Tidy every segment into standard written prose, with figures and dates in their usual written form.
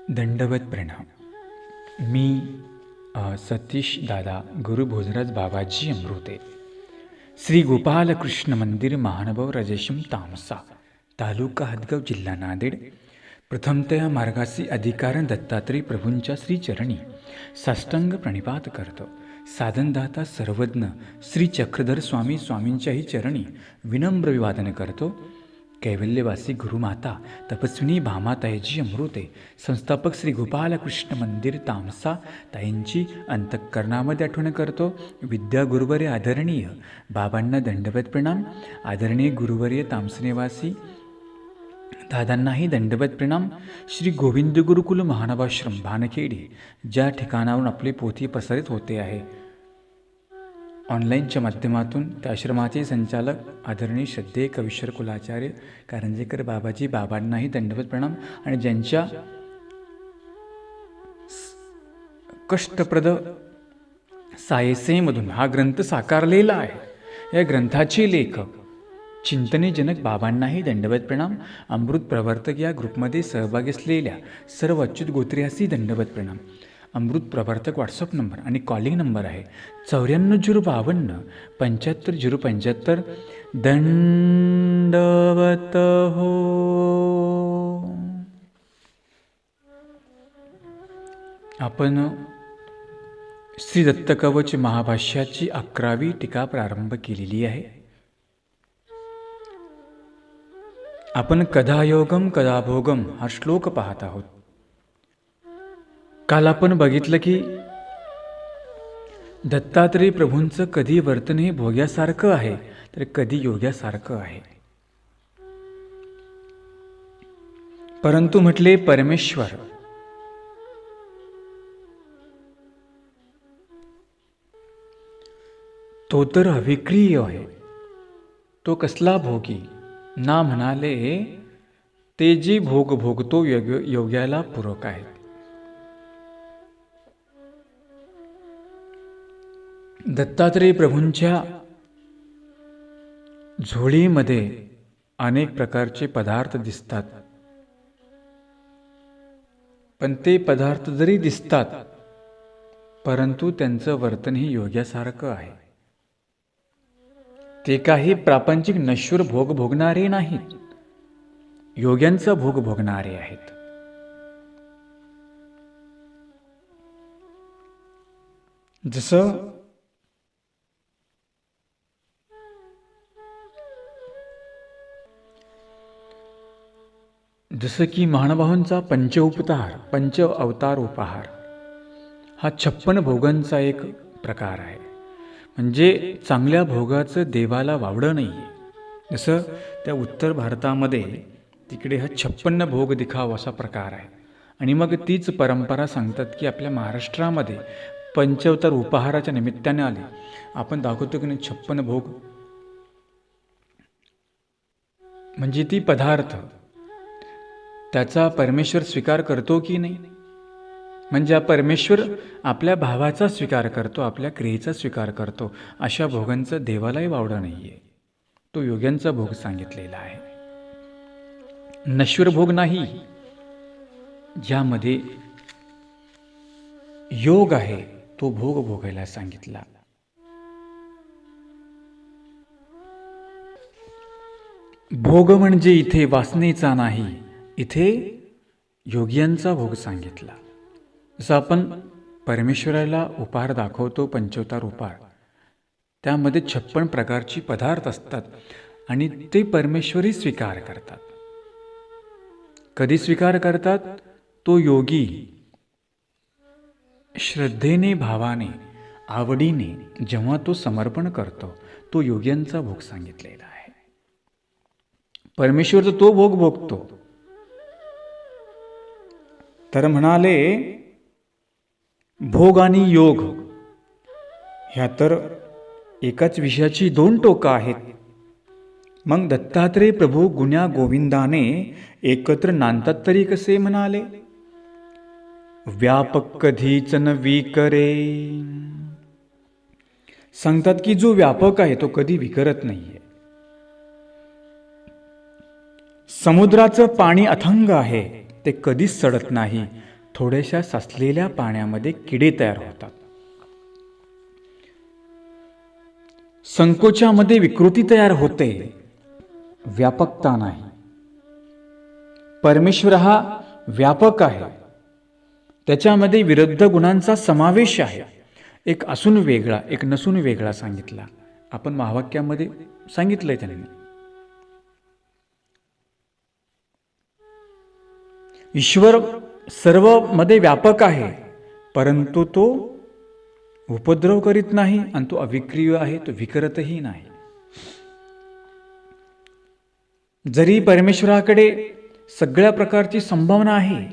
दंडवत प्रणाम. मी सतीश दादा गुरु भोजराज बाबाजी अमृते. श्री गोपालकृष्ण मंदिर महानुभाव राजेशम तामसा, तालुका हदगाव, जिल्हा नांदेड. प्रथमतः मार्गासी अधिकारण दत्तात्रय प्रभूंच्या श्रीचरणी साष्टांग प्रणिपात करतो. साधनदाता सर्वज्ञ श्री चक्रधर स्वामींच्याही चरणी विनम्र अभिवादन करतो. कैवल्यवासी गुरुमाता तपस्विनी भामाताईजी अमृते, संस्थापक श्री गोपालकृष्ण मंदिर तामसा ताईंची अंतःकरणामध्ये आठवण करतो. विद्या गुरुवर्य आदरणीय बाबांना दंडवत प्रणाम. आदरणीय गुरुवर्य तामसनेवासी दादांनाही दंडवत प्रणाम. श्री गोविंद गुरुकुल महानवाश्रम भानखेडी, ज्या ठिकाणावरून आपली पोथी प्रसारित होते आहे, ऑनलाईनच्या माध्यमातून त्या आश्रमाचे संचालक आदरणीय श्रद्धेय कवीश्वर कुलाचार्य कारंजेकर बाबाजी, बाबांनाही दंडवत प्रणाम. आणि ज्यांच्या कष्टप्रद सायसेमधून हा ग्रंथ साकारलेला आहे, या ग्रंथाचे लेखक चिंतनेजनक बाबांनाही दंडवत प्रणाम. अमृत प्रवर्तक या ग्रुपमध्ये सहभागी असलेल्या सर्व अच्युत गोत्र्यासी दंडवत प्रणाम. अमृत प्रवर्तक व्हॉट्सअप नंबर आणि कॉलिंग नंबर आहे 94 52 75 075. दंडवत हो. आपण श्री दत्तकवच महाभाष्याची 11वी टीका प्रारंभ केलेली आहे. आपण कदा योगम कदा भोगम हा श्लोक पाहत आहोत. काल आपण बघितलं की दत्तात्रय प्रभूंचं कधी वर्तन हे भोग्यासारखं आहे तर कधी योग्यासारखं आहे. परंतु म्हटले परमेश्वर तो तर अविक्रिय आहे, तो कसला भोगी ना म्हणाले ते जे भोग भोगतो योग्याला पूरक आहे. दत्तात्रय प्रभूंच्या झोळीमध्ये अनेक प्रकारचे पदार्थ दिसतात, पण ते पदार्थ जरी दिसतात परंतु त्यांचं वर्तनही योग्यासारखं आहे. ते काही प्रापंचिक नश्वर भोग भोगणारे नाहीत, योग्यांचा भोग भोगणारे आहेत. जसं की महानुभावांचा पंच अवतार उपहार हा 56 भोगांचा एक प्रकार आहे. म्हणजे चांगल्या भोगाचं देवाला वावडं नाही आहे. जसं त्या उत्तर भारतामध्ये तिकडे हा 56 भोग दिखाव असा प्रकार आहे. आणि मग तीच परंपरा सांगतात की आपल्या महाराष्ट्रामध्ये पंचअवतार उपहाराच्या निमित्ताने आले आपण दाखवतो की नाही 56 भोग, म्हणजे ती पदार्थ त्याचा परमेश्वर स्वीकार करतो की नाही. म्हणजे हा परमेश्वर आपल्या भावाचा स्वीकार करतो, आपल्या क्रियेचा स्वीकार करतो. अशा भोगांचं देवालाही वावडं नाही आहे. तो योग्यांचा भोग सांगितलेला आहे, नश्वर भोग नाही. ज्यामध्ये योग आहे तो भोग भोगायला सांगितला. भोग म्हणजे इथे वासनेचा नाही, इथे योग्यांचा भोग सांगितला. जसं आपण परमेश्वराला उपहार दाखवतो, पंचअवतार उपहार, त्यामध्ये 56 प्रकारची पदार्थ असतात आणि ते परमेश्वरी स्वीकार करतात. कधी स्वीकार करतात? तो योगी श्रद्धेने, भावाने, आवडीने जेव्हा तो समर्पण करतो, तो योग्यांचा भोग सांगितलेला आहे. परमेश्वरचा तो भोग भोगतो. तर म्हणाले भोग आणि योग ह्या तर एकाच विषयाची 2 टोकं आहेत. मग दत्तात्रय प्रभू गुण्या गोविंदाने एकत्र नांदतात तरी कसे म्हणाले? व्यापक कधीच न विकरे. सांगतात की जो व्यापक आहे तो कधी विकरत नाहीये. समुद्राचं पाणी अथंग आहे, ते कधीच सडत नाही. थोड्याशा साचलेल्या पाण्यामध्ये किडे तयार होतात. संकोचामध्ये विकृती तयार होते, व्यापकता नाही. परमेश्वर हा व्यापक आहे, त्याच्यामध्ये विरुद्ध गुणांचा समावेश आहे. एक असून वेगळा, एक नसून वेगळा सांगितला. आपण महावाक्यामध्ये सांगितलंय त्यांनी. ईश्वर सर्व मध्ये व्यापक आहे, परंतु तो उपद्रव करीत नाही आणि तो अविक्रिय आहे, तो विकरतही नाही. जरी परमेश्वराकडे सगळ्या प्रकारची संभावना आहे,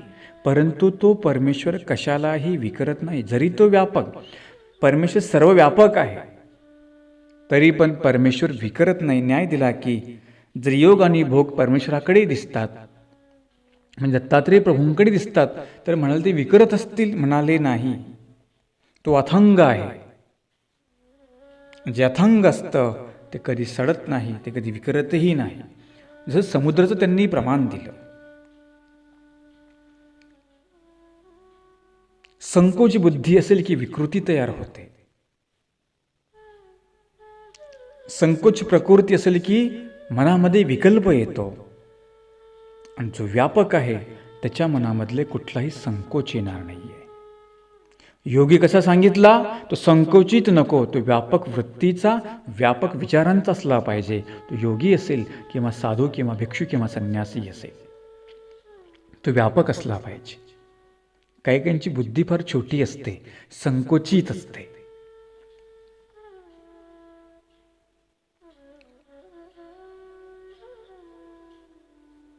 परंतु तो परमेश्वर कशालाही विकरत नाही. जरी तो व्यापक, परमेश्वर सर्व व्यापक आहे, तरी पण परमेश्वर विकरत नाही. न्याय दिला की जर योग आणि भोग परमेश्वराकडे दिसतात, म्हणजे दत्तात्रेय प्रभूंकडे दिसतात, तर म्हणाले ते विकरत असतील. म्हणाले नाही, तो अथंग आहे. जे अथंग असतं ते कधी सडत नाही, ते कधी विकरतही नाही. जसं समुद्राचं त्यांनी प्रमाण दिलं. संकोची बुद्धी असेल की विकृती तयार होते. संकोच प्रकृती असेल की मनामध्ये विकल्प येतो. आणि जो व्यापक आहे त्याच्या मनामधले कुठलाही संकोच येणार नाहीये. योगी कसा सांगितला, तो संकोचित नको, तो व्यापक वृत्तीचा, व्यापक विचारांचा असला पाहिजे. तो योगी असेल किंवा साधू किंवा भिक्षू किंवा संन्यासी असेल, तो व्यापक असला पाहिजे. काही काहींची बुद्धी फार छोटी असते, संकोचित असते.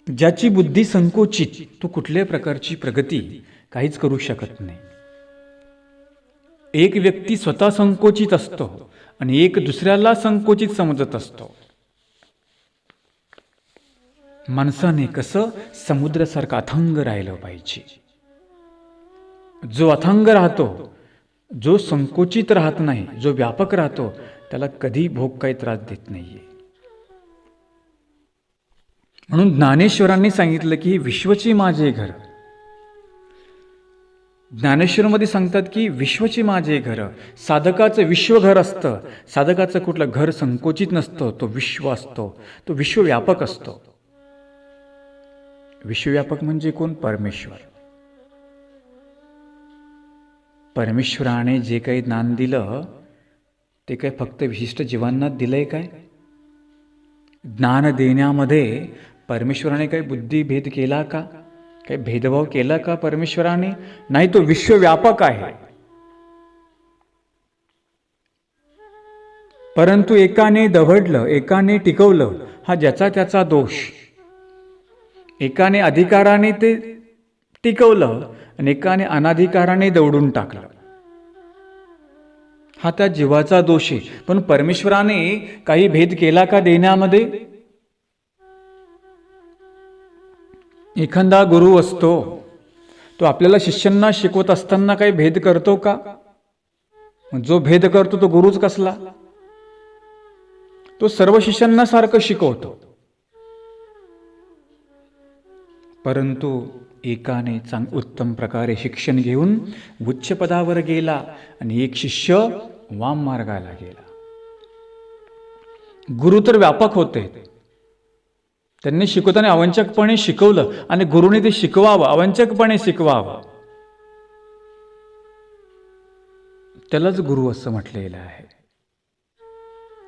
ज्याची बुद्धी संकोचित, तो कुठल्याही प्रकारची प्रगती काहीच करू शकत नाही. एक व्यक्ती स्वतः संकोचित असतो आणि एक दुसऱ्याला संकोचित समजत असतो. माणसाने कसं समुद्रासारखं अथांग राहिलं पाहिजे. जो अथांग राहतो, जो संकोचित राहत नाही, जो व्यापक राहतो, त्याला कधी भोग काही त्रास देत नाहीये. म्हणून ज्ञानेश्वरांनी सांगितलं की विश्वचे माझे घर. ज्ञानेश्वरमध्ये सांगतात की विश्वचे माझे घर. साधकाचं विश्व घर असतं. साधकाचं कुठलं घर संकोचित नसतं, तो विश्व असतो, तो विश्वव्यापक असतो. विश्वव्यापक म्हणजे कोण? परमेश्वर. परमेश्वराने जे काही ज्ञान दिलं ते काय फक्त विशिष्ट जीवांना दिलंय काय? ज्ञान देण्यामध्ये परमेश्वराने काही बुद्धिभेद केला का? काही भेदभाव केला का परमेश्वराने? नाही, तो विश्वव्यापक आहे. परंतु एकाने दवडलं, एकाने टिकवलं, हा ज्याचा त्याचा दोष. एकाने अधिकाराने ते टिकवलं आणि एकाने अनाधिकाराने दवडून टाकलं, हा त्या जीवाचा दोष आहे. पण परमेश्वराने काही भेद केला का देण्यामध्ये? एखादा गुरु असतो, तो आपल्याला शिष्यांना शिकवत असताना काही भेद करतो का? जो भेद करतो तो गुरुच कसला? तो सर्व शिष्यांना सारखं शिकवतो. परंतु एकाने उत्तम प्रकारे शिक्षण घेऊन उच्च पदावर गेला आणि एक शिष्य वाम मार्गाला गेला. गुरु तर व्यापक होते, त्यांनी शिकवताना अवंचकपणे शिकवलं आणि गुरुने ते शिकवावं, अवंचकपणे शिकवावं. त्यालाच गुरु असं म्हटलेलं आहे.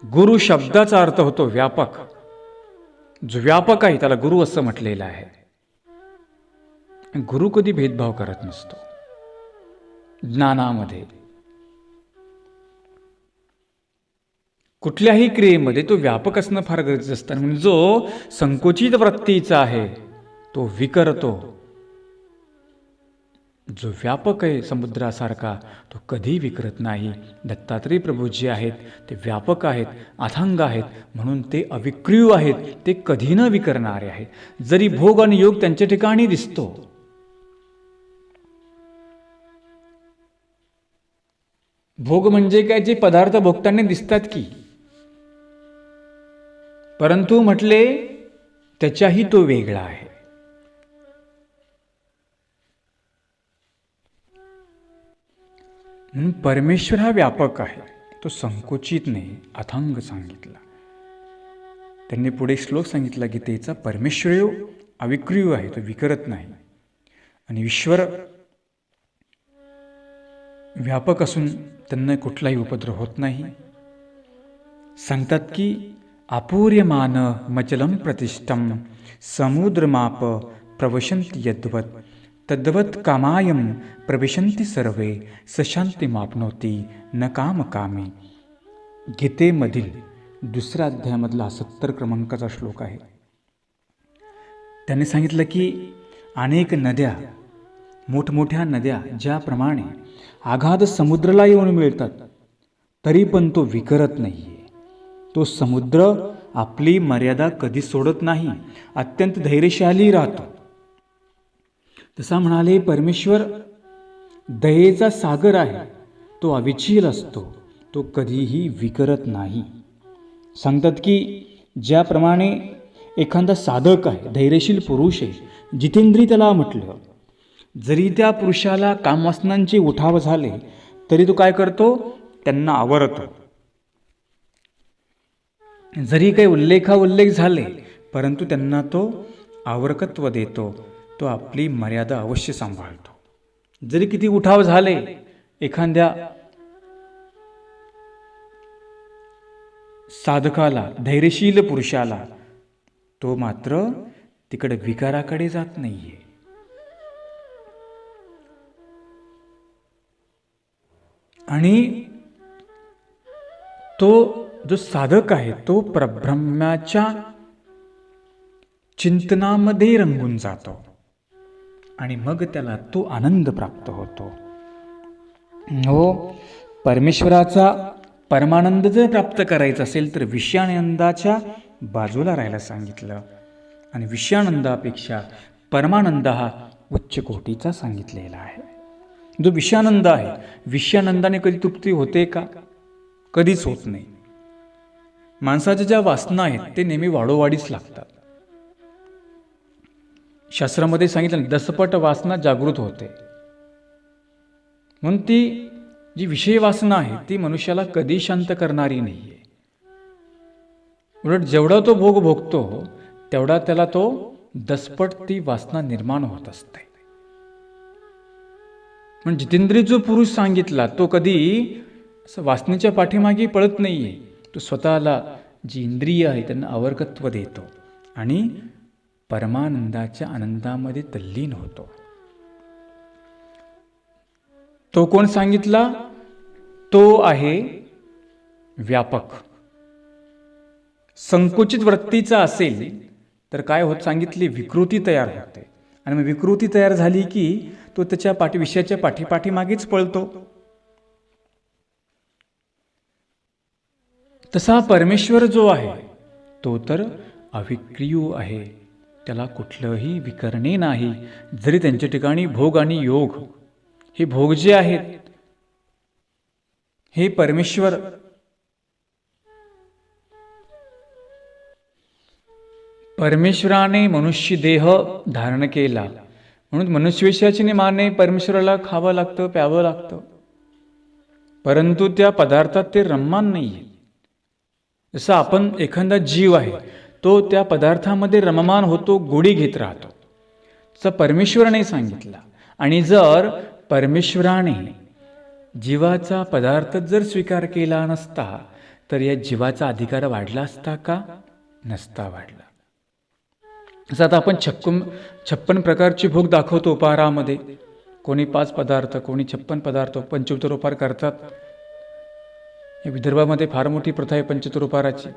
गुरु शब्दाचा अर्थ होतो व्यापक. जो व्यापक आहे त्याला गुरु असं म्हटलेलं आहे. गुरु कधी भेदभाव करत नसतो ज्ञानामध्ये. कुठल्याही क्रियेमध्ये तो व्यापक असणं फार गरजेचं असतं. म्हणजे जो संकोचित वृत्तीचा आहे तो विकरतो. जो व्यापक आहे समुद्रासारखा तो कधी विकरत नाही. दत्तात्रेय प्रभू जे आहेत ते व्यापक आहेत, अथांग आहेत, म्हणून ते अविक्रिय आहेत, ते कधी न विकरणारे आहेत. जरी भोग आणि योग त्यांच्या ठिकाणी दिसतो, भोग म्हणजे काय? जे पदार्थ भोगताना दिसतात की, परंतु म्हटले त्याच्याही तो वेगळा आहे. म्हणून परमेश्वर हा व्यापक आहे, तो संकोचित नाही, अथांग सांगितला. त्यांनी पुढे श्लोक सांगितला गीतेचा, परमेश्वर अविक्रिय आहे, तो विकरत नाही. आणि ईश्वर व्यापक असून त्यांना कुठलाही उपद्रव होत नाही. सांगतात की आपूर्यमान मचलम प्रतिष्ठम समुद्रमाप प्रवशन्ति यद्वत् तद्वत् कामायम प्रविशन्ति सर्वे सशांतिमाप्नोति न कामकामी. गीतेमधील 2 अध्यायामधला 70 क्रमांकाचा श्लोक आहे. त्यांनी सांगितलं की अनेक नद्या, मोठमोठ्या नद्या ज्याप्रमाणे आगाध समुद्राला येऊन मिळतात, तरी पण तो विकरत नाहीये. तो समुद्र आपली मर्यादा कधी सोडत नाही, अत्यंत धैर्यशाली राहतो. तसा म्हणाले परमेश्वर दयेचा सागर आहे, तो अविचल असतो, तो कधीही विकरत नाही. सांगतात की ज्याप्रमाणे एखादा साधक आहे, धैर्यशील पुरुष आहे, जितेंद्रिय त्याला म्हटलं, जरी त्या पुरुषाला कामवासनांचे उठाव झाले तरी तो काय करतो, त्यांना आवरतो. जरी काही उल्लेख झाले परंतु त्यांना तो आवरकत्व देतो, तो आपली मर्यादा अवश्य सांभाळतो. जरी किती उठाव झाले एखाद्या साधकाला, धैर्यशील पुरुषाला, तो मात्र तिकडे विकाराकडे जात नाहीये. आणि तो जो साधक आहे तो परब्रह्माच्या चिंतनामध्ये रंगून जातो आणि मग त्याला तो आनंद प्राप्त होतो. हो, परमेश्वराचा परमानंद जर प्राप्त करायचा असेल तर विषयानंदाच्या बाजूला राहायला सांगितलं. आणि विषयानंदापेक्षा परमानंद हा उच्च कोटीचा सांगितलेला आहे. जो विषयानंद आहे, विषयानंदाने कधी तृप्ती होते का? कधीच होत नाही. माणसाच्या ज्या वासना आहेत ते नेहमी वाढोवाढीच लागतात. शास्त्रामध्ये सांगितलं दसपट वासना जागृत होते. म्हणून ती जी विषय वासना आहे ती मनुष्याला कधी शांत करणारी नाहीये. उलट जेवढा तो भोग भोगतो तेवढा त्याला तो दसपट ती वासना निर्माण होत असते. म्हणजे जितेंद्रिय जो पुरुष सांगितला तो कधी वासनेच्या पाठीमागे पळत नाहीये. तो स्वतःला जी इंद्रिय आहे त्यांना अवर्गत्व देतो आणि परमानंदाच्या आनंदामध्ये तल्लीन होतो. तो कोण सांगितला? तो आहे व्यापक. संकुचित वृत्तीचा असेल तर काय होत सांगितले, विकृती तयार होते. आणि मग विकृती तयार झाली की तो त्याच्या विषयाच्या पाठीमागेच पळतो. तसा परमेश्वर जो आहे तो तर अविक्रिय आहे, त्याला कुठलंही विकरणे नाही. जरी त्यांच्या ठिकाणी भोग आणि योग, हे भोग जे आहेत हे परमेश्वर परमेश्वराने मनुष्य देह धारण केला म्हणून मनुष्यवेशाची निमाने परमेश्वराला खावं लागतं, प्यावं लागतं. परंतु त्या पदार्थात ते रममान नाहीये. जसं आपण एखादा जीव आहे तो त्या पदार्थामध्ये रममान होतो, गोडी घेत राहतो, तसं परमेश्वराने सांगितला. आणि जर परमेश्वराने जीवाचा पदार्थ जर स्वीकार केला नसता तर या जीवाचा अधिकार वाढला असता का? नसता वाढला. असं आता आपण 56 प्रकारचे भोग दाखवतो उपहारामध्ये. कोणी 5 पदार्थ, कोणी 56 पदार्थ पंचोत्तर उपहार करतात. विदर्भामध्ये फार मोठी प्रथा आहे पंचोत्तर उपहाराची.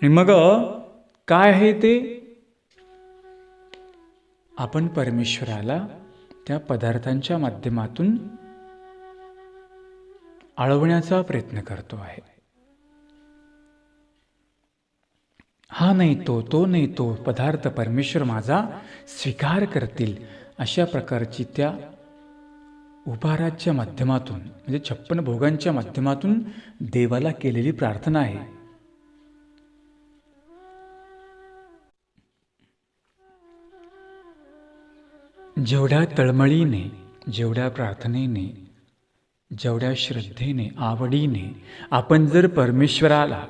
आणि मग काय आहे ते? आपण परमेश्वराला त्या पदार्थांच्या माध्यमातून आळवण्याचा प्रयत्न करतो आहे. हा नाही तो नाही तो पदार्थ परमेश्वर माझा स्वीकार करतील, अशा प्रकारची त्या उपहाराच्या माध्यमातून म्हणजे 56 भोगांच्या माध्यमातून देवाला केलेली प्रार्थना आहे. जेवढ्या तळमळीने, जेवढ्या प्रार्थनेने, जेवढ्या श्रद्धेने, आवडीने आपण जर परमेश्वराला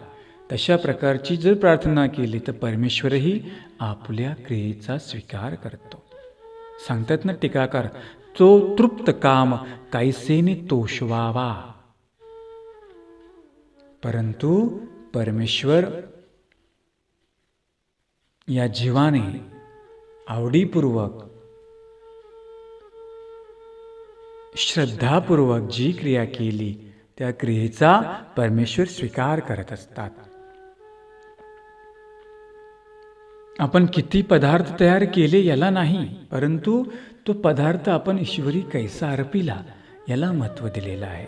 तशा प्रकारची जर प्रार्थना केली तर परमेश्वरही आपल्या क्रियेचा स्वीकार करतो. सांगतात ना टीकाकार, तो तृप्त काम कैसेने तोषवावा. परंतु परमेश्वर या जीवाने आवडीपूर्वक, श्रद्धापूर्वक जी क्रिया केली त्या क्रियेचा परमेश्वर स्वीकार करत असतात. आपण किती पदार्थ तयार केले याला नाही, परंतु तो पदार्थ आपण ईश्वरी कैसा अर्पिला याला महत्त्व दिलेलं आहे.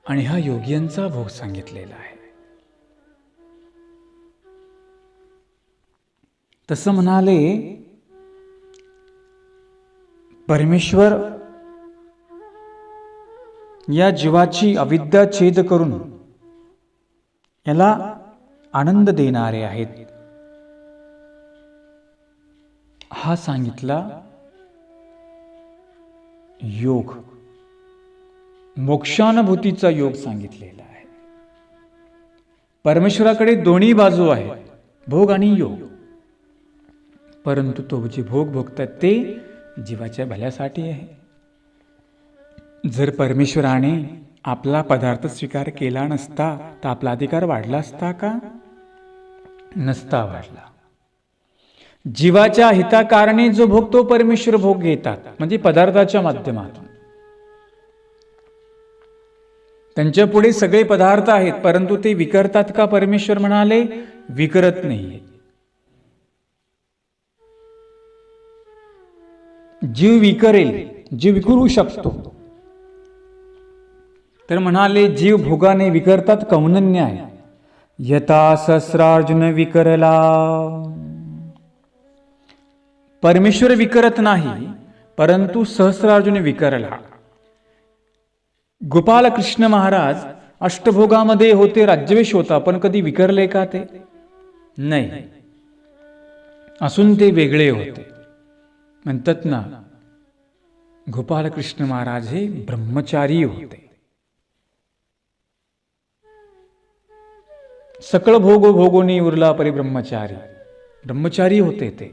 आणि हा योग्यांचा भोग सांगितलेला आहे. तसं म्हणाले परमेश्वर या जीवाची अविद्या छेद करून याला आनंद देणारे आहेत. हा सांगितला योग, मोक्षानुभूतीचा योग सांगितलेला आहे. परमेश्वराकडे दोन्ही बाजू आहेत, भोग आणि योग. परंतु तो जे भोग भोगतात ते जीवाच्या भल्यासाठी आहे. जर परमेश्वराने आपला पदार्थ स्वीकार केला नसता तर आपला अधिकार वाढला असता का? नसता वाढला. जीवाच्या हिताकारणे जो भोग तो परमेश्वर भोग घेतात, म्हणजे पदार्थाच्या माध्यमातून. त्यांच्या पुढे सगळे पदार्थ आहेत, परंतु ते विकरतात का? परमेश्वर म्हणाले विकरत नाहीये. जीव विकरेल, जीव विकरू शकतो. तर म्हणाले जीव भोगाने विकरतात कौनन्याय, यथा सहस्रार्जुन विकरला. परमेश्वर विकरत नाही, परंतु सहस्रार्जुन विकरला. गोपाल कृष्ण महाराज अष्टभोगामध्ये होते, राज्यवेश होता, पण कधी विकरले का ते? नाही. असून ते वेगळे होते. म्हणतात ना गोपाल कृष्ण महाराज हे ब्रह्मचारी होते. सकळ भोग भोगोनी उरला परिब्रह्मचारी. ब्रह्मचारी होते ते.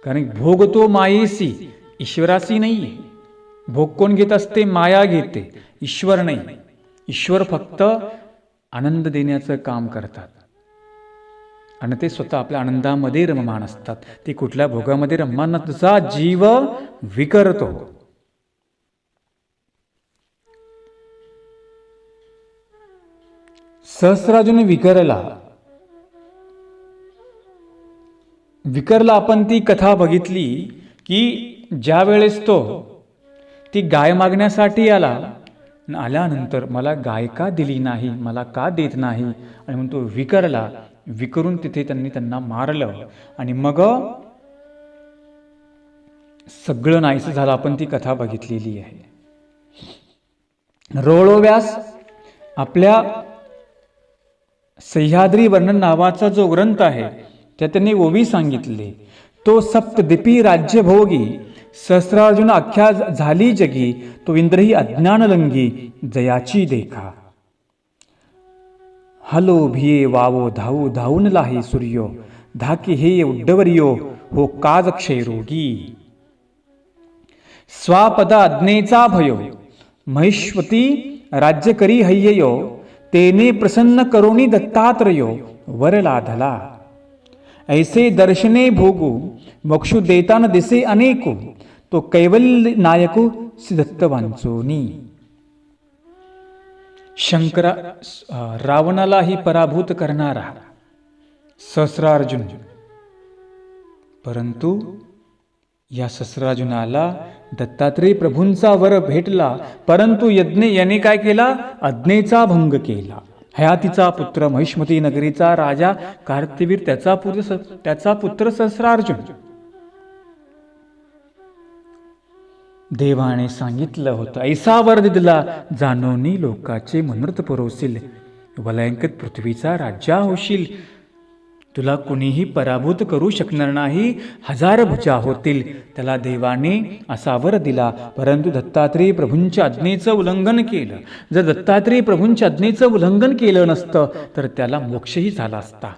कारण भोग तो मायेसी, ईश्वरासी नाहीये. भोग कोण घेत असते? माया घेते, ईश्वर नाही. ईश्वर फक्त आनंद देण्याचं काम करतात आणि ते स्वतः आपल्या आनंदामध्ये रममाण असतात. ते कुठल्या भोगामध्ये रममाण नसता जीव विकरतो. सहस्रार्जुन विकरला. आपण ती कथा बघितली की ज्या वेळेस तो ती गाय मागण्यासाठी आल्यानंतर मला गाय का दिली नाही, मला का देत नाही, आणि म्हणून तो विकरला. विकरून तिथे त्यांना मारलं आणि मग सगळं नाहीसं झालं. आपण ती कथा बघितलेली आहे. रोळोव्यास आपल्या सह्याद्री वर्णन नावाचा जो ग्रंथ आहे त्यात त्यांनी ओवी सांगितले, तो सप्तदीपी राज्यभोगी सहस्रार्जुन अख्ख्या झाली जगी, तो इंद्रही अज्ञानलंगी जयाची देखा. हलो भिये वावो धावू धावून लाही सूर्यो, धाकी हे उड्डवर्यो हो काज क्षयरोगी. स्वापदा अज्ञेचा भयो महिष्वती राज्य करी हय्ययो, तेने प्रसन्न करोनी दत्तात्रयो वर लाधला. ऐसे दर्शने भोगू मोक्षु देतान दिसे अनेको, तो कैवल्य नायको सिद्धत्त वांचोनी. शंकरा रावणालाही पराभूत करणारा सहस्रार्जुन, परंतु या सहस्रार्जुनाला दत्तात्रेय प्रभूंचा वर भेटला, परंतु याने काय केला? अज्ञेचा भंग केला. हयातीचा पुत्र, महिष्मती नगरीचा राजा कार्तिवीर त्याचा पुत्र सहस्रार्जुन. देवाने सांगितलं होतं, ऐसा वर दिला जाणोनी लोकाचे मनोरथ पुरवशील, वलयंकित पृथ्वीचा राज्या होशील. तुला कुणीही पराभूत करू शकणार नाही, हजार भुजा होतील. त्याला देवाने असा वर दिला, परंतु दत्तात्रेय प्रभूंच्या आज्ञेचं उल्लंघन केलं. जर दत्तात्रेय प्रभूंच्या आज्ञेचं उल्लंघन केलं नसतं तर त्याला मोक्षही झाला असता.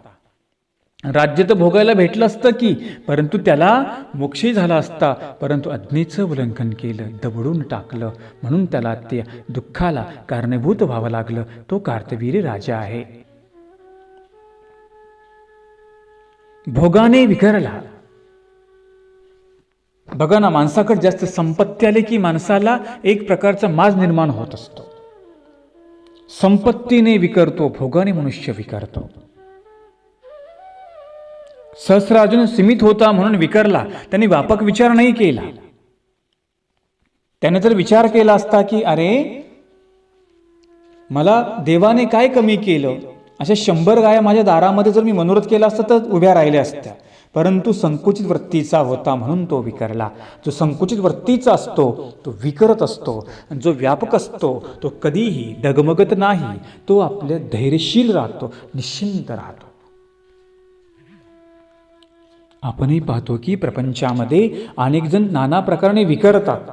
राज्य तर भोगायला भेटलं असतं की, परंतु त्याला मोक्षही झाला असता. परंतु आज्ञेचं उल्लंघन केलं, दबडून टाकलं, म्हणून त्याला त्या दुःखाला कारणीभूत व्हावं लागलं. तो कार्तवीर्य राजा आहे. भोगाने विखरला. बघा ना, माणसाकडे जास्त संपत्ती आली की माणसाला एक प्रकारचा माज निर्माण होत असतो. संपत्तीने विकरतो, भोगाने मनुष्य विकरतो. सहस्रार्जुन सीमित होता म्हणून विकरला. त्यांनी व्यापक विचार नाही केला. त्याने जर विचार केला असता की अरे मला देवाने काय कमी केलं, अशा 100 गाया माझ्या दारामध्ये जर मी मनोरथ केला असता तर उभ्या राहिल्या असत्या. परंतु संकुचित वृत्तीचा होता म्हणून तो विकरला. जो संकुचित वृत्तीचा असतो तो विकरत असतो. जो व्यापक असतो तो कधीही डगमगत नाही. तो आपल्या धैर्यशील राहतो, निश्चिंत राहतो. आपणही पाहतो की प्रपंचामध्ये अनेक जण नाना प्रकाराने विकरतात.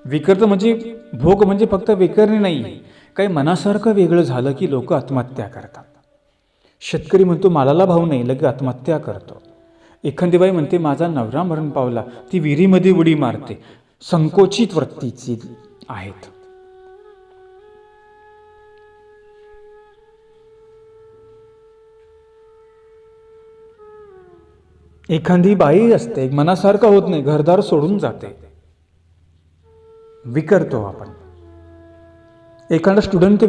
विकरत म्हणजे भोग म्हणजे फक्त विकरणे नाही, काही मनासारखं वेगळं झालं की लोक आत्महत्या करतात. शेतकरी म्हणतो मालाला भाव नाही, लगे आत्महत्या करतो. एखादी बाई म्हणते माझा नवरा मरण पावला, ती विहिरीमध्ये उडी मारते. संकोचित वृत्तीची आहेत. एखादी बाई असते, मनासारखं होत नाही, घरदार सोडून जाते, विकरतो आपण. एखादा स्टुडंट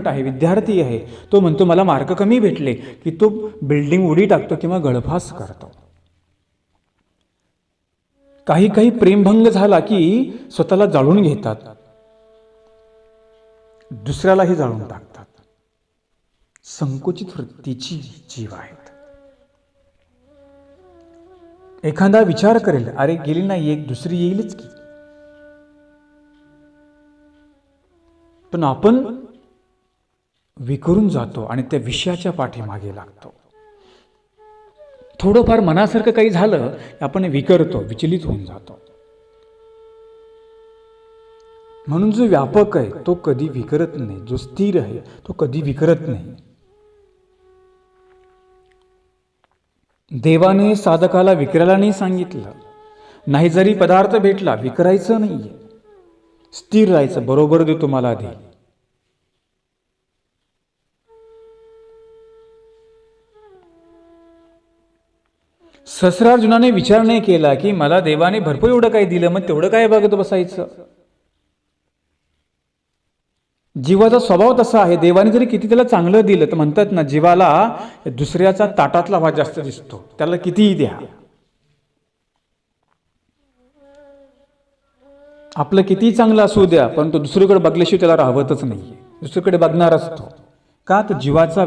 आहे, विद्यार्थी आहे, तो म्हणतो मला मार्क कमी भेटले की तो बिल्डिंग उडी टाकतो किंवा गळफास करतो. काही प्रेमभंग झाला की स्वतःला जाळून घेतात, दुसऱ्यालाही जाळून टाकतात. संकुचित वृत्तीची जीव आहेत. एखादा विचार करेल अरे गेली नाही एक, दुसरी येईलच की, पण आपण विकरून जातो आणि त्या विषयाच्या पाठीमागे लागतो. थोडंफार मनासारखं काही झालं आपण विकरतो, विचलित होऊन जातो. म्हणून जो व्यापक आहे तो कधी विकरत नाही, जो स्थिर आहे तो कधी विकरत नाही. देवाने साधकाला विकरायला नाही सांगितलं. नाही जरी पदार्थ भेटला विकरायचं नाहीये, स्थिर राहायचं. बरोबर दे तुम्हाला दे. सहस्रार्जुनाने विचार नाही केला की मला देवाने भरपूर एवढं काही दिलं, मग तेवढं काय बघत बसायचं. जीवाचा स्वभाव तसा आहे. देवाने जरी किती त्याला चांगलं दिलं तर म्हणतात ना, जीवाला दुसऱ्याचा ताटातला भात जास्त दिसतो, त्याला कितीही द्या. आपलं कितीही चांगलं असू द्या, पण तो दुसरीकडे बघल्याशिवाय त्याला राहवतच नाहीये, दुसरीकडे बघणार असतो. का? तो जीवाचा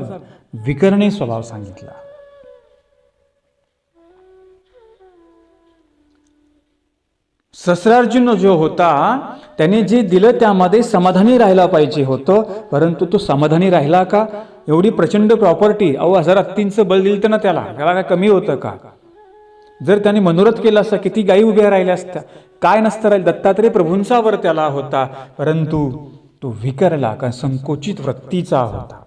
विकरणे स्वभाव सांगितला. सहस्रार्जुन जो होता त्याने जे दिलं त्यामध्ये समाधानी राहायला पाहिजे होतं, परंतु तो समाधानी राहिला का? एवढी प्रचंड प्रॉपर्टी, 1000 हत्तींचं बळ दिलं तर ना त्याला काय कमी होतं का? जर त्याने मनोरथ केला असता किती गायी उभ्या राहिल्या असत्या, काय नसतं राहील. दत्तात्रेय प्रभूंचा वर त्याला होता, परंतु तो विकरला का? संकोचित वृत्तीचा होता.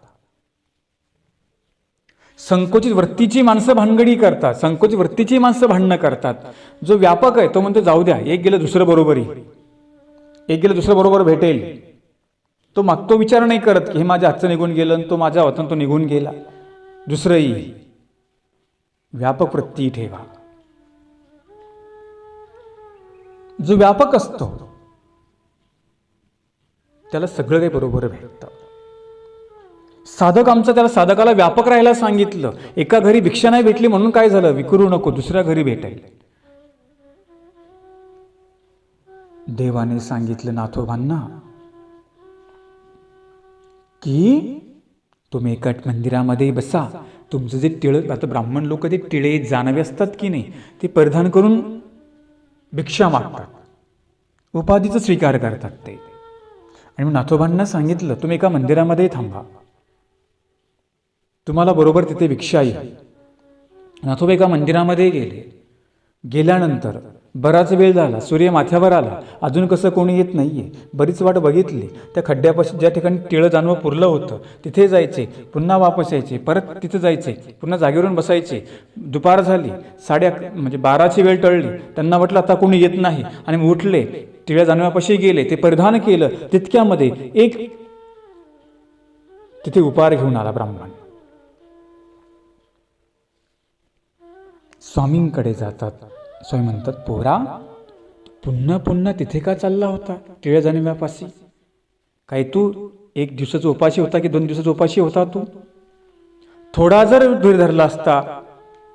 संकोचित वृत्तीची माणसं भानगडी करतात, संकोचित वृत्तीची माणसं भांडणं करतात. जो व्यापक आहे तो म्हणतो जाऊ द्या, एक गेलं दुसरं बरोबरी, एक गेलं दुसरं बरोबर भेटेल. तो मागतो विचार नाही करत की हे माझ्या हातचं निघून गेलं आणि तो माझ्या हातून तो निघून गेला, दुसरंही. व्यापक वृत्ती ठेवा. जो व्यापक असतो त्याला सगळं काही बरोबर भेटतं. साधक आमचं त्याला साधकाला व्यापक राहायला सांगितलं. एका घरी भिक्षा नाही भेटली म्हणून काय झालं, विकरू नको, दुसऱ्या घरी भेटेल. देवाने सांगितलं नाथोबांना की तुम्ही एका मंदिरामध्ये बसा, तुमचं जे टिळ, आता ब्राह्मण लोक ते टिळे जानवे असतात की नाही, ते परिधान करून भिक्षा मागतात, उपाधीचा स्वीकार करतात ते. आणि नाथोबांना सांगितलं तुम्ही एका मंदिरामध्ये थांबा, तुम्हाला बरोबर तिथे भिक्षा येईल. नाथोबा एका मंदिरामध्ये गेल्यानंतर बराच वेळ झाला, सूर्य माथ्यावर आला, अजून कसं कोणी येत नाहीये. बरीच वाट बघितली. त्या खड्ड्यापाशी ज्या ठिकाणी टिळं जानवं पुरलं होतं तिथे जायचे, पुन्हा वापस यायचे, परत तिथे जायचे, पुन्हा जागेवरून बसायचे. दुपार झाली, 12ची वेळ टळली. त्यांना वाटलं आता कोणी येत नाही आणि उठले, टिळ्या जानव्यापाशी गेले, ते परिधान केलं. तितक्यामध्ये एक तिथे उपहार घेऊन आला ब्राह्मण. स्वामींकडे जातात. स्वामी म्हणतात, पोरा पुन्हा पुन्हा तिथे का चालला होता टिळ्या जानव्यापाशी? काय तू 1 दिवसाचा उपाशी होता की 2 दिवसाचा उपाशी होता? तू थोडा जर धीर धरला असता,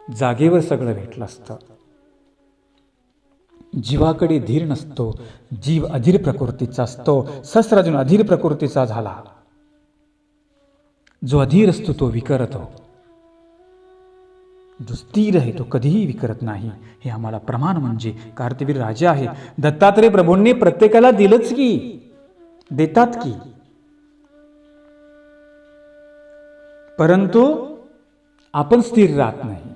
जागेवर सगळं भेटलं असतं. जीवाकडे धीर नसतो, जीव अधीर प्रकृतीचा असतो. सहस्रार्जुन अधीर प्रकृतीचा झाला. जो अधीर असतो तो विकरतो, जो स्थिर आहे तो कधीही विकरत नाही. हे आम्हाला प्रमाण म्हणजे कार्तवीर राजा आहे. दत्तात्रय प्रभूंनी प्रत्येकाला दिलंच की, देतात की, परंतु आपण स्थिर राहत नाही.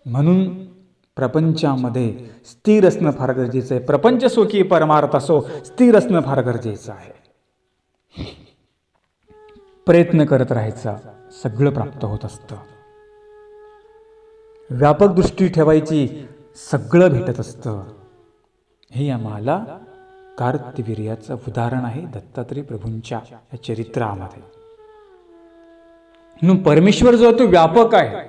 म्हणून प्रपंचामध्ये स्थिर असणं फार गरजेचं आहे. प्रपंच असो की परमार्थ असो, स्थिर असणं फार गरजेचं आहे. प्रयत्न करत राहायचा, सगळं प्राप्त होत असतं. व्यापक दृष्टी ठेवायची, सगळं भेटत असतं. हे आम्हाला कार्तवीर्याचं उदाहरण आहे दत्तात्रय प्रभूंच्या या चरित्रामध्ये. म्हणून परमेश्वर जो आहे तो व्यापक आहे.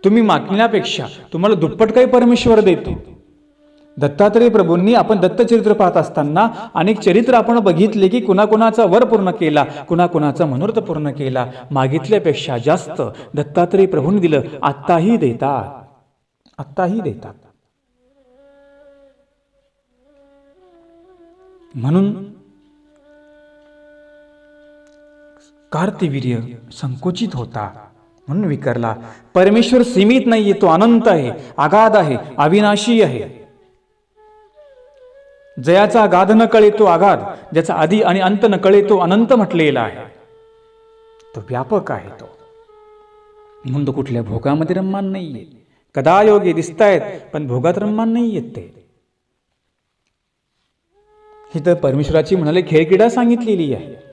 तुम्ही मागण्यापेक्षा तुम्हाला दुप्पट काही परमेश्वर देतो. दत्तात्रय प्रभूंनी, आपण दत्तचरित्र पाहत असताना अनेक चरित्र आपण बघितले की कुणाकुणाचा वर पूर्ण केला, कुणाकुणाचा मनोरथ पूर्ण केला. मागितल्यापेक्षा जास्त दत्तात्रय प्रभूंनी दिलं. आत्ताही देतात, आत्ताही देतात. म्हणून कार्तवीर्य संकुचित होता म्हणून विकरला. परमेश्वर सीमित नाहीये, तो अनंत आहे, अगाध आहे, अविनाशी आहे. जयाचा अगाध न कळे तो अगाध, ज्याचा आधी आणि अंत न कळे तो अनंत म्हटलेला आहे. तो व्यापक आहे. तो म्हणून तो कुठल्या भोगामध्ये रममान नाहीये. कदा योगे दिसतायत पण भोगात रममान नाहीयेत ते. ही तर परमेश्वराची म्हणाले खेळकिडा सांगितलेली आहे.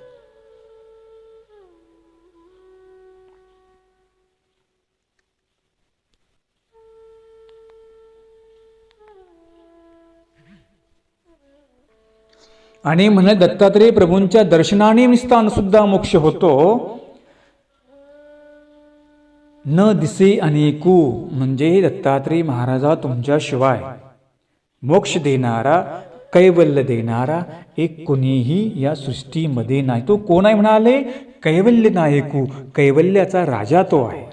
आणि म्हणे दत्तात्रय प्रभूंच्या दर्शनाने निस्तान सुद्धा मोक्ष होतो. न दिसे अनेकू, म्हणजे दत्तात्रय महाराजा तुमच्याशिवाय मोक्ष देणारा, कैवल्य देणारा एक कोणीही या सृष्टीमध्ये नाही. तो कोण आहे म्हणाले? कैवल्य नायकू, कैवल्याचा राजा तो आहे.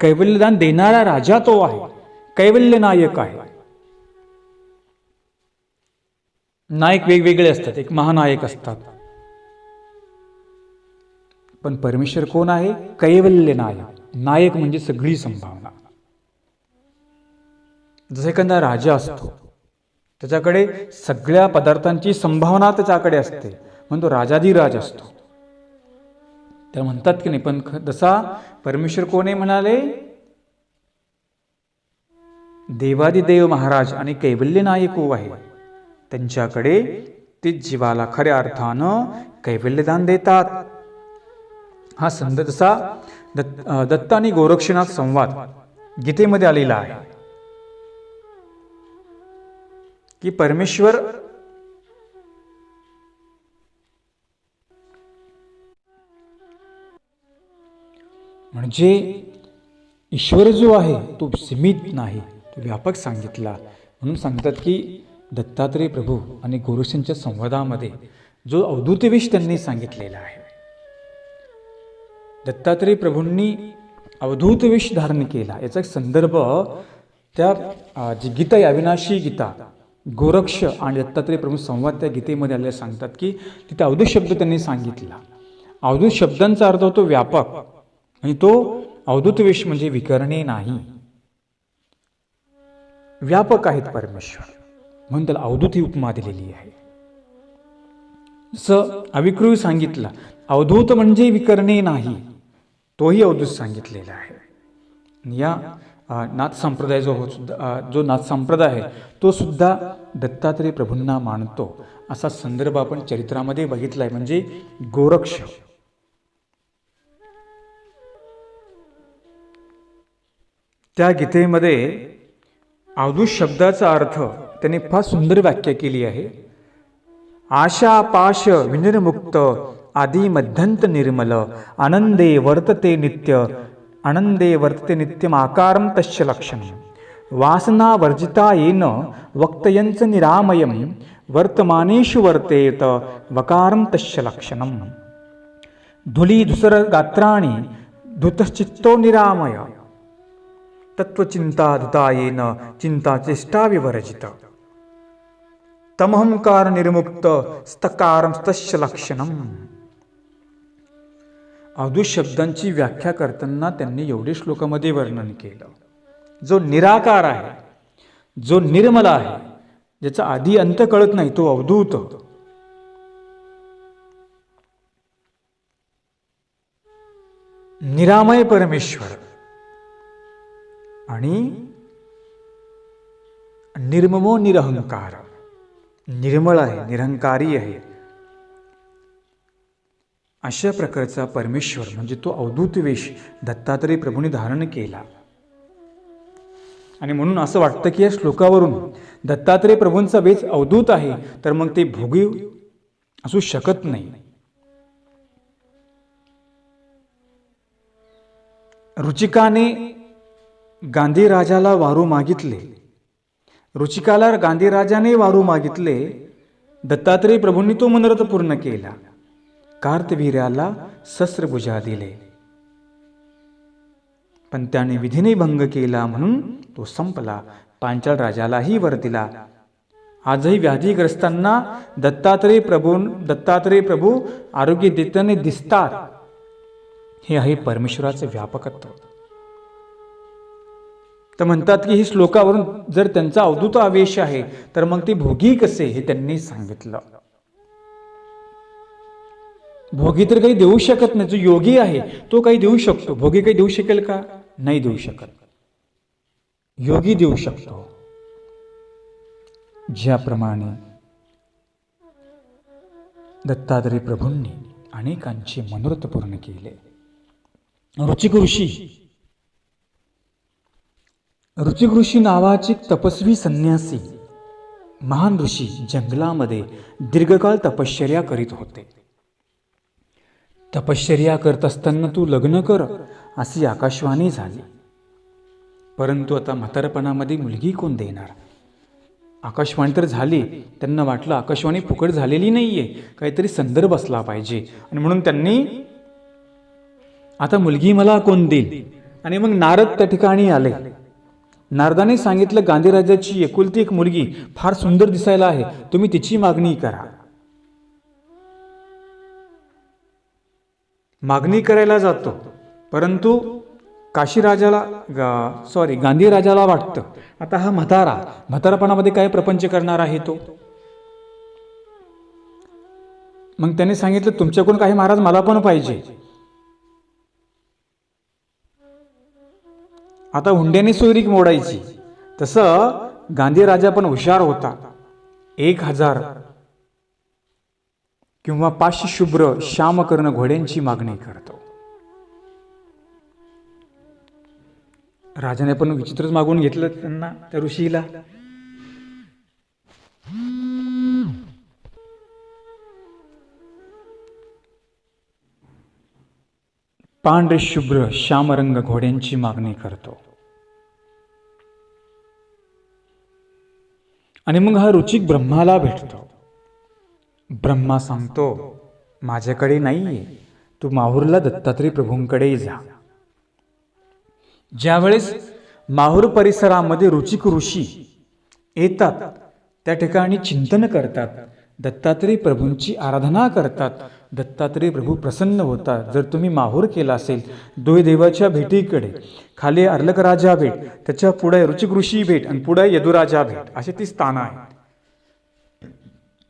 कैवल्यदान देणारा राजा तो आहे, कैवल्य नायक आहे. नायक वेगवेगळे असतात, एक महानायक असतात, पण परमेश्वर कोण आहे? कैवल्य नायक. नायक म्हणजे सगळी संभावना. जसं एखादा राजा असतो, त्याच्याकडे सगळ्या पदार्थांची संभावना त्याच्याकडे असते, म्हणून तो राजाधिराज असतो. त्या म्हणतात की नाही, पण जसा परमेश्वर कोण आहे म्हणाले? देवादिदेव महाराज आणि कैवल्य नायक आहे. त्यांच्याकडे ते जीवाला खऱ्या अर्थानं कैवल्यदान देतात. हा संदर्भ जसा दत्त आणि गोरक्षनाथ संवाद गीतेमध्ये आलेला आहे की परमेश्वर म्हणजे ईश्वर जो आहे तो सीमित नाही, तो व्यापक सांगितला. म्हणून सांगतात की दत्तात्रय प्रभू आणि गोरक्षांच्या संवादामध्ये जो अवधूत विष त्यांनी सांगितलेला आहे. दत्तात्रय प्रभूंनी अवधूत विष धारण केला, याचा एक संदर्भ त्या जी गीता आहे, अविनाशी गीता, गोरक्ष आणि दत्तात्रय प्रभू संवाद त्या गीतेमध्ये आलेले सांगतात की तिथे अवधूत शब्द त्यांनी सांगितला. अवधूत शब्दांचा अर्थ होतो व्यापक, आणि तो अवधूत विष म्हणजे विकरणे नाही, व्यापक आहेत परमेश्वर, म्हणून त्याला अवधूत ही उपमा दिलेली आहे. जसं अविकृ सांगितलं, अवधूत म्हणजे विकरणे नाही, तोही अवधूत सांगितलेला आहे. या नाथ संप्रदाय जो नाथ संप्रदाय आहे तो सुद्धा दत्तात्रय प्रभूंना मानतो असा संदर्भ आपण चरित्रामध्ये बघितलाय. म्हणजे गोरक्ष त्या गीतेमध्ये अवधूत शब्दाचा अर्थ त्याने फार सुंदर व्याख्या केली आहे. आशा पाश विनिर्मुक्त आदि मध्यंत निर्मल आनंदे वर्तते नित्यम आकारं तस्य लक्षणं वासना वर्जिता येन वक्तयंच निरामयं वर्तमानेषु वर्तेत वकारं तस्य लक्षणं धुली धुसर गात्राणि धुतश्चित्तो निरामय तत्वचिंता धुतायेन चिंता चेष्टा विवर्जित तमहंकार निर्मुक्त स्तकारं तस्य लक्षणं. अवधूत शब्दांची व्याख्या करताना त्यांनी एवढे श्लोकामध्ये वर्णन केलं. जो निराकार आहे, जो निर्मल आहे, ज्याचा आधी अंत कळत नाही, तो अवधूत. निरामय परमेश्वर आणि निर्ममो निरहंकार, निर्मळ आहे, निरहंकारी आहे, अशा प्रकारचा परमेश्वर म्हणजे तो अवधूत वेश दत्तात्रय प्रभूंनी धारण केला. आणि म्हणून असं वाटतं की या श्लोकावरून दत्तात्रय प्रभूंचा वेश अवधूत आहे तर मग ते भोगी असू शकत नाही. रुचिकाने गांधीराजाला वारू मागितले, रुचिकाला गांधीराजाने वारू मागितले, दत्तात्रय प्रभूंनी तो मनोरथ पूर्ण केला. कार्तवीर्याला शस्त्रभुजा दिले, पण त्याने विधीने भंग केला म्हणून तो संपला. पांचाळ राजालाही वर दिला. आजही व्याधीग्रस्तांना दत्तात्रय प्रभू आरोग्य देताना दिसतात. हे आहे परमेश्वराचे व्यापकत्व. तर म्हणतात की ही श्लोकावरून जर त्यांचा अवधूत आवेश आहे तर मग ते भोगी कसे हे त्यांनी सांगितलं. भोगी तर काही देऊ शकत नाही. जो योगी आहे तो काही देऊ शकतो, भोगी काही देऊ शकेल का? नाही देऊ शकत. योगी देऊ शकतो. ज्याप्रमाणे दत्तात्रय प्रभूंनी अनेकांचे मनोरथ पूर्ण केले. ऋचिक ऋषी नावाचे तपस्वी संन्यासी महान ऋषी जंगलामध्ये दीर्घकाळ तपश्चर्या करीत होते. तपश्चर्या करत असताना तू लग्न कर अशी आकाशवाणी झाली. परंतु आता म्हातारपणामध्ये मुलगी कोण देणार? आकाशवाणी तर झाली. त्यांना वाटलं आकाशवाणी फुकट झालेली नाहीये, काहीतरी संदर्भ असला पाहिजे. आणि म्हणून त्यांनी आता मुलगी मला कोण देईल? आणि मग नारद त्या ठिकाणी आले. नारदाने सांगितलं गांधीराजाची एकुलती एक मुलगी फार सुंदर दिसायला आहे, तुम्ही तिची मागणी करा. मागणी करायला जातो, परंतु गांधीराजाला वाटतं आता हा म्हातारपणामध्ये काय प्रपंच करणार आहे तो. मग त्याने सांगितलं तुमच्याकडून काही महाराज मला पण पाहिजे. आता हुंड्याने सोयरीक मोडायची. तसं गांधीराजा पण हुशार होता. 1000 किंवा 500 शुभ्र श्यामकर्ण घोड्यांची मागणी करतो. राजाने पण विचित्रच मागून घेतलं त्यांना, त्या ऋषीला. पांढरे शुभ्र श्यामरंग घोड्यांची मागणी करतो. आणि मग हा ऋचिक ब्रह्माला भेटतो. ब्रह्मा सांगतो माझ्याकडे नाहीये, तू माहूरला दत्तात्रय प्रभूंकडे जा. ज्यावेळेस माहूर परिसरामध्ये ऋचिक ऋषी येतात त्या ठिकाणी चिंतन करतात, दत्तात्रय प्रभूंची आराधना करतात. दत्तात्रय प्रभू प्रसन्न होतात. जर तुम्ही माहूर केला असेल देवाच्या भेटीकडे, खाली अर्लक राजा भेट, त्याच्या पुढे ऋचिक ऋषी भेट आणि पुढे यदुराजा भेट, असे ती स्थानं आहेत.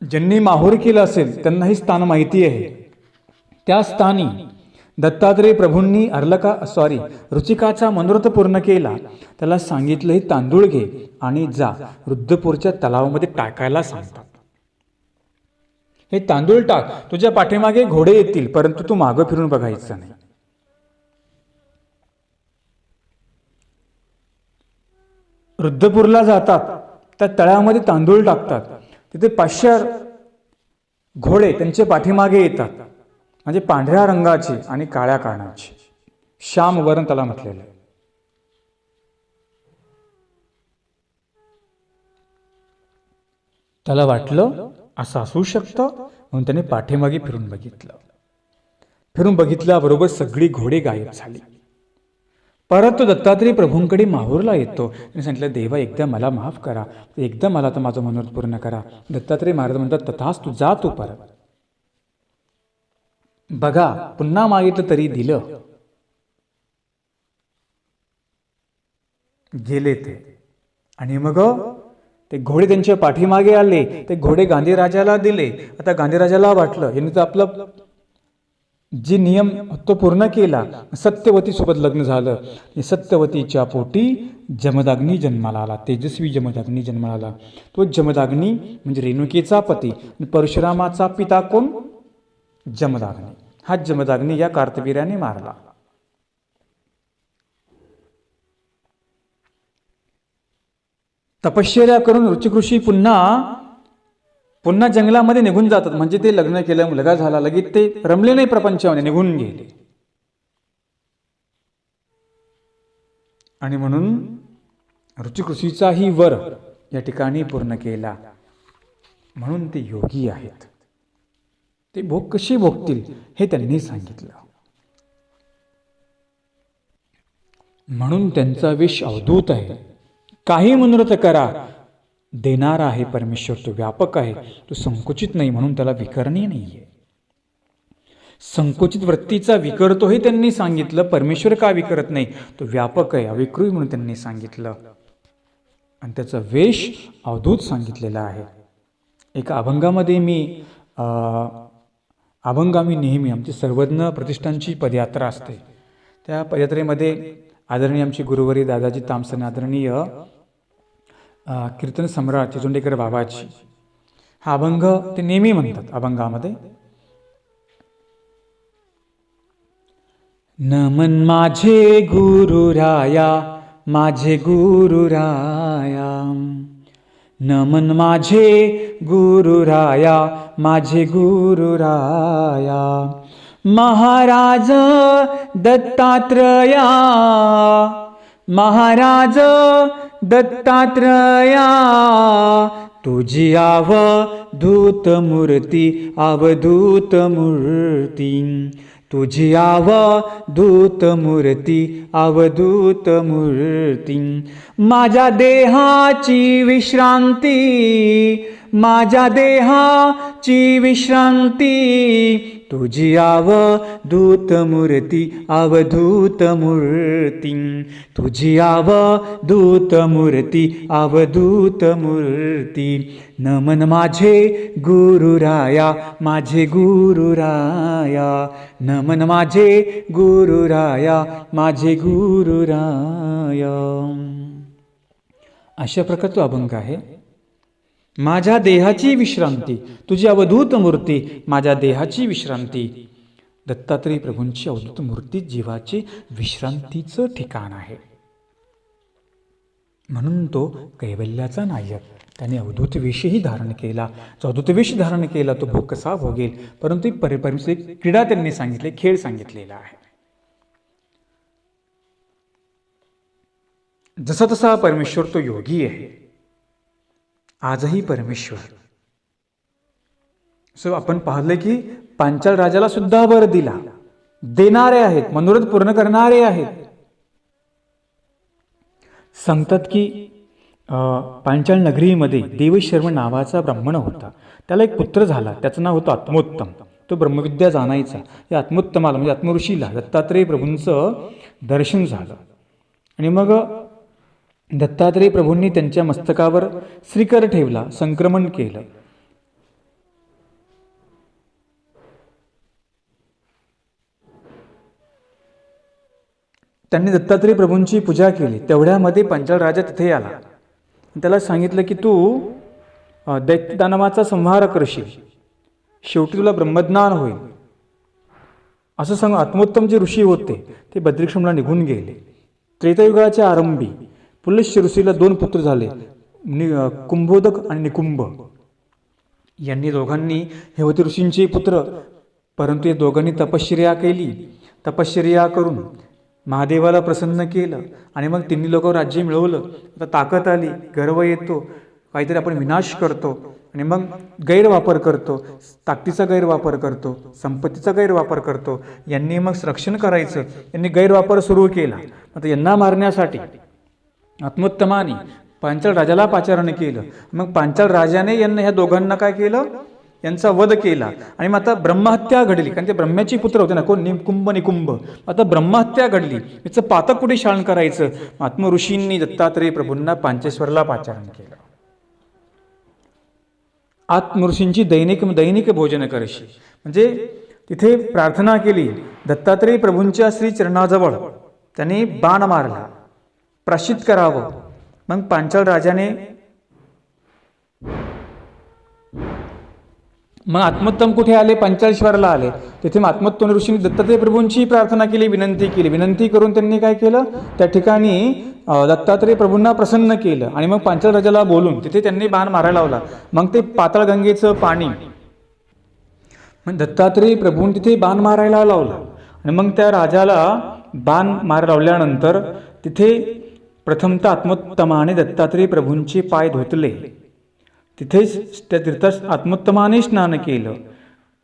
ज्यांनी माहूर केलं असेल त्यांना ही स्थान माहिती आहे. त्या स्थानी दत्तात्रेय प्रभूंनी रुचिकाचा मनोरथ पूर्ण केला. त्याला सांगितलं, हे तांदूळ घे आणि जा रुद्रपूरच्या तलावामध्ये टाकायला सांगतात. हे तांदूळ टाक, तुझ्या पाठीमागे घोडे येतील, परंतु तू मागं फिरून बघायचं नाही. रुद्रपूरला जातात, त्या तळ्यामध्ये तांदूळ टाकतात. तिथे 500 घोडे त्यांच्या पाठीमागे येतात, म्हणजे पांढऱ्या रंगाचे आणि काळ्या कानाचे, श्याम वर्ण त्याला म्हटलेलं आहे. त्याला वाटलं असं असू शकतं, म्हणून त्याने पाठीमागे फिरून बघितलं. फिरून बघितल्याबरोबर सगळी घोडे गायब झाली. परत तो दत्तात्रेय प्रभूंकडे माहूरला येतो आणि सांगितलं, देवा एकदा मला माफ करा, एकदा मला तर माझं मनोरथ पूर्ण करा. दत्तात्रेय महाराज म्हणतात, तथाच तू जा, तू परत बघा, पुन्हा मागितलं तरी दिलं. गेले ते, आणि मग ते घोडे त्यांच्या पाठीमागे आले. ते घोडे गांधीराजाला दिले. आता गांधीराजाला वाटलं, यांनी तर आपलं जे नियम तो पूर्ण केला. सत्यवती सोबत लग्न झालं. सत्यवतीच्या पोटी जमदाग्नी जन्माला आला, तेजस्वी जमदाग्नी जन्माला आला. तो जमदाग्नी म्हणजे रेणुकेचा पती, परशुरामाचा पिता कोण? जमदाग्नी. हा जमदाग्नी या कार्तवीर्याने मारला. तपश्चर्या करून रुचिक ऋषी पुन्हा जंगलामध्ये निघून जातात. म्हणजे ते लग्न केलं, मुलगा झाला, लगेच ते रमले नाही प्रपंचामध्ये, निघून गेले. आणि म्हणून रुचिक ऋषीचाही वर या ठिकाणी पूर्ण केला. म्हणून ते योगी आहेत. ते भोग कशी भोगतील हे त्यांनी सांगितलं. म्हणून त्यांचा वेश अवधूत आहे. काही मनोरथ करा, देणारा आहे परमेश्वर, तो व्यापक आहे, तो संकुचित नाही, म्हणून त्याला विकरणी नाहीये. संकुचित वृत्तीचा विकरतो हे त्यांनी सांगितलं. परमेश्वर का विकरत नाही? तो व्यापक आहे, अविकृई म्हणून त्यांनी सांगितलं. आणि त्याचा वेश अवधूत सांगितलेला आहे. एका अभंगामध्ये अभंगामी नेहमी आमची सर्वज्ञ प्रतिष्ठानची पदयात्रा असते. त्या पदयात्रेमध्ये आदरणीय आमची गुरुवारी दादाजी तामसन, आदरणीय कीर्तन सम्राट चिचोंडेकर बाबाजी, हा अभंग ते नेहमी म्हणतात अभंगामध्ये. नमन माझे गुरुराया, माझे गुरुराया, नमन माझे गुरुराया, माझे गुरुराया, महाराज दत्तात्रया, महाराज दत्तात्रया, तुझी अवधूत मूर्ती, अवधूत मूर्ती, तुझी अवधूत मूर्ती, अवधूत मूर्ती, माझ्या देहाची विश्रांती, माझ्या देहाची विश्रांती, तुझी अवधूत मूर्ती, अवधूत मूर्ती, तुझी अवधूत मूर्ती, अवधूत मूर्ती, नमन माझे गुरुराया, माझे गुरुराया, नमन माझे गुरुराया, माझे गुरुराया. अशा प्रकारचा अभंग आहे. माझ्या देहाची विश्रांती, तुझी अवधूत मूर्ती, माझ्या देहाची विश्रांती. दत्तात्रेय प्रभूंची अवधूत मूर्ती जीवाची विश्रांतीचं ठिकाण आहे. म्हणून तो कैवल्याचा नायक. त्याने अवधूत वेशही धारण केला. जो अवधूत वेश धारण केला तो भोग कसा भोगेल, परंतु परमेश्वर क्रीडा त्यांनी सांगितले, खेळ सांगितलेला आहे. जसा तसा परमेश्वर तो योगी आहे. आजही परमेश्वर आपण पाहिलं की पांचाळ राजाला सुद्धा वर दिला. देणारे आहेत, मनोरथ पूर्ण करणारे आहेत. सांगतात की पांचाळ नगरीमध्ये देवशर्म नावाचा ब्राह्मण होता. त्याला एक पुत्र झाला. त्याचं नाव होतं आत्मोत्तम. तो ब्रह्मविद्या जाणायचा. या आत्मोत्तमाला म्हणजे आत्मऋषीला दत्तात्रेय प्रभूंचं दर्शन झालं. आणि मग दत्तात्रेय प्रभूंनी त्यांच्या मस्तकावर श्रीकर ठेवला, संक्रमण केलं. त्यांनी दत्तात्रय प्रभूंची पूजा केली. तेवढ्यामध्ये पांचाळ राजा तिथे आला. त्याला सांगितलं की तू दैत्यदानवाचा संहार करशील, शेवटी तुला ब्रह्मज्ञान होईल असं सांगून आत्मोत्तम जे ऋषी होते ते बद्रिकाश्रमला निघून गेले. त्रेतायुगाच्या आरंभी पुलस्त्य ऋषीला 2 पुत्र झाले, कुंभोदक आणि निकुंभ. यांनी दोघांनी हे होते ऋषींचे पुत्र. परंतु या दोघांनी तपश्चर्या केली. तपश्चर्या करून महादेवाला प्रसन्न केलं आणि मग तिन्ही लोकांवर राज्य मिळवलं. आता ताकद आली, गर्व येतो, काहीतरी आपण विनाश करतो आणि मग गैरवापर करतो, ताकदीचा गैरवापर करतो, संपत्तीचा गैरवापर करतो. यांनी मग रक्षण करायचं, यांनी गैरवापर सुरू केला. आता यांना मारण्यासाठी आत्मोत्तमाने पांचाळ राजाला पाचारण केलं. मग पांचाळ राजाने यांना ह्या दोघांना काय केलं, यांचा वध केला. आणि मग आता ब्रह्महत्या घडली, कारण ते ब्रह्म्याची पुत्र होते ना, कोण, निकुंभ निकुंभ. आता ब्रह्महत्या घडली, याचं पातक कुठे शाळण करायचं. आत्मऋषींनी दत्तात्रय प्रभूंना पांचेश्वरला पाचारण केलं. आत्मऋषींची दैनिक भोजन करशी, म्हणजे तिथे प्रार्थना केली. दत्तात्रय प्रभूंच्या श्री चरणाजवळ त्यांनी बाण मारला, प्राश्चित करावं. मग पांचाळ राजाने मग आत्मोत्तम कुठे आले, पांचाळेश्वरला आले. तिथे मग आत्मोत्तम ऋषींनी दत्तात्रय प्रभूंची प्रार्थना केली, विनंती केली. विनंती करून त्यांनी काय केलं, त्या ठिकाणी दत्तात्रय प्रभूंना प्रसन्न केलं. आणि मग पांचाळ राजाला बोलून तिथे त्यांनी बाण मारायला लावला. मग ते पाताळगंगेचं पाणी, मग दत्तात्रय प्रभूंनी तिथे बाण मारायला लावला. आणि मग त्या राजाला बाण मारायला लावल्यानंतर तिथे प्रथमतः आत्मोत्तमाने दत्तात्रय प्रभूंचे पाय धुतले. तिथेच त्या तीर्थात आत्मोत्तमाने स्नान केलं,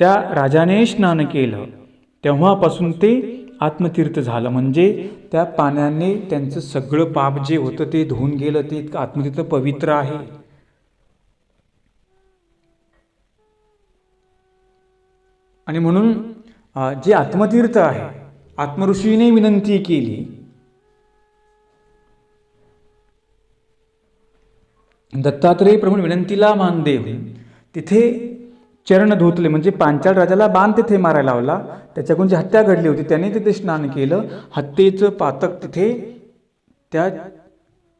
त्या राजाने स्नान केलं. तेव्हापासून ते आत्मतीर्थ झालं, म्हणजे त्या पाण्याने त्यांचं सगळं पाप जे होतं ते धुवून गेलं. ते आत्मतीर्थ पवित्र आहे. आणि म्हणून जे आत्मतीर्थ आहे, आत्मऋषीने विनंती केली, दत्तात्रय प्रभू विनंतीला मान देऊन तिथे चरण धुतले. म्हणजे पांचाळ राजाला बाण तिथे मारायला लावला, त्याच्याकडून जी हत्या घडली होती त्याने तिथे स्नान केलं. हत्येचं पातक तिथे त्या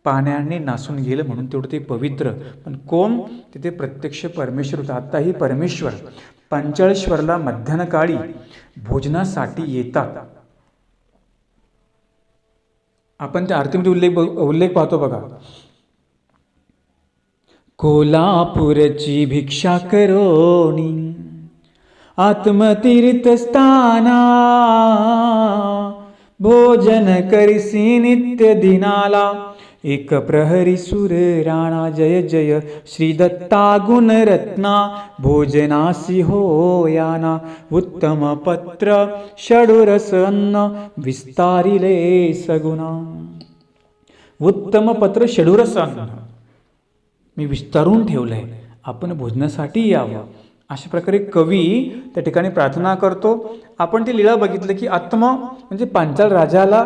पाण्याने नासून गेलं, म्हणून तेवढं ते पवित्र. पण कोण, तिथे प्रत्यक्ष परमेश्वर होता. आताही परमेश्वर पांचाळेश्वरला मध्यान्हकाळी भोजनासाठी येतात. आपण त्या आरतीमध्ये उल्लेख पाहतो बघा, कोल्हापूरची भिक्षा करोणी आत्मतीर्थस्थाना, भोजन करिसी नित्य दिनाला, एक प्रहरी सुर राणा. जय जय श्री दत्ता गुणरत्ना, भोजनासी होयाना, उत्तम पत्र षडुरस अन्न, विस्तारिले सगुणा. उत्तम पत्र षडुरस अन्न मी विस्तारून ठेवलंय, आपण भोजनासाठी यावं. अशा प्रकारे कवी त्या ठिकाणी प्रार्थना करतो. आपण ती लीला बघितलं की म्हणजे पांचाळ राजाला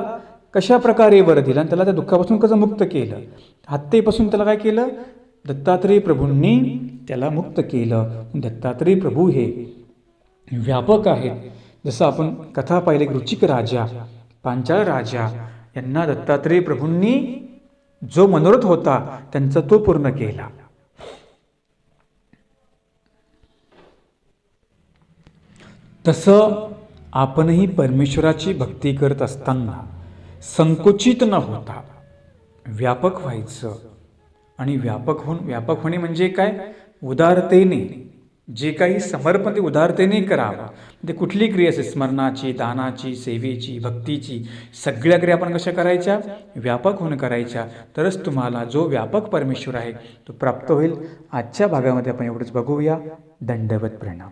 कशा प्रकारे वर दिला आणि त्याला त्या दुःखापासून कसं मुक्त केलं. हत्येपासून त्याला काय केलं, दत्तात्रय प्रभूंनी त्याला मुक्त केलं. दत्तात्रय प्रभू हे व्यापक आहेत. जसं आपण कथा पाहिली, रुचिक राजा, पांचाळ राजा यांना दत्तात्रय प्रभूंनी जो मनोरथ होता त्यांचा तो पूर्ण केला. तसं आपणही परमेश्वराची भक्ती करत असताना संकुचित न होता व्यापक व्हायचं. आणि व्यापक होणे म्हणजे काय, उदारतेने जे काही समर्पण ते उदारतेने करावं. ते कुठली क्रिया असेल, स्मरणाची, दानाची, सेवेची, भक्तीची, सगळ्या क्रिया आपण कशा करायच्या, व्यापक होऊन करायच्या. तरच तुम्हाला जो व्यापक परमेश्वर आहे तो प्राप्त होईल. आजच्या भागामध्ये आपण एवढंच बघूया. दंडवत प्रणाम.